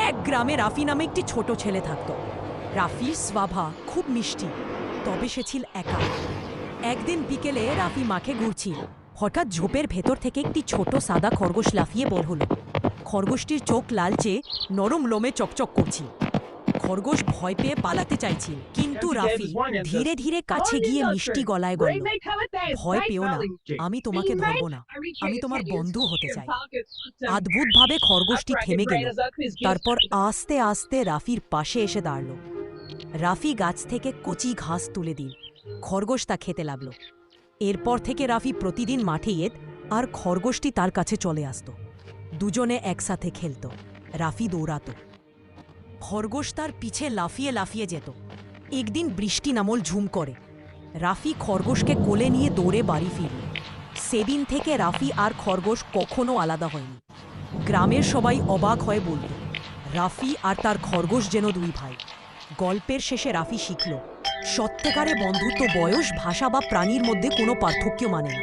এক গ্রামে রাফি নামে একটি ছোট ছেলে থাকত। রাফির স্বভাব খুব মিষ্টি, তবে সে ছিল একা। একদিন বিকেলে রাফি মাঠে ঘুরছিল। হঠাৎ ঝোপের ভেতর থেকে একটি ছোট সাদা খরগোশ লাফিয়ে বের হলো। খরগোশটির চোখ লালচে, নরম লোমে চকচক করছিল। খরগোশ ভয় পেয়ে পালাতে চাইছিল, কিন্তু রাফি ধীরে ধীরে কাছে গিয়ে মিষ্টি গলায় বলল, ভয় পেও না, আমি তোমাকে ধরব না, আমি তোমার বন্ধু হতে চাই। অদ্ভুতভাবে খরগোশটি থেমে গেল, তারপর আস্তে আস্তে রাফির পাশে এসে দাঁড়ালো। রাফি গাছ থেকে কচি ঘাস তুলে দিল, খরগোশ তা খেতে লাগলো। এরপর থেকে রাফি প্রতিদিন মাঠে যেত আর খরগোশটি তার কাছে চলে আসত। দুজনে একসাথে খেলত, রাফি দৌড়াতো, খরগোশ তার পিছে লাফিয়ে লাফিয়ে যেত। একদিন বৃষ্টি নামল ঝুম করে। রাফি খরগোশকে কোলে নিয়ে দৌড়ে বাড়ি ফিরল। সেদিন থেকে রাফি আর খরগোশ কখনো আলাদা হয়নি। গ্রামের সবাই অবাক হয়ে বলল, রাফি আর তার খরগোশ যেন দুই ভাই। গল্পের শেষে রাফি শিখল, সত্যিকারে বন্ধুত্ব বয়স, ভাষা বা প্রাণীর মধ্যে কোনো পার্থক্য মানে না।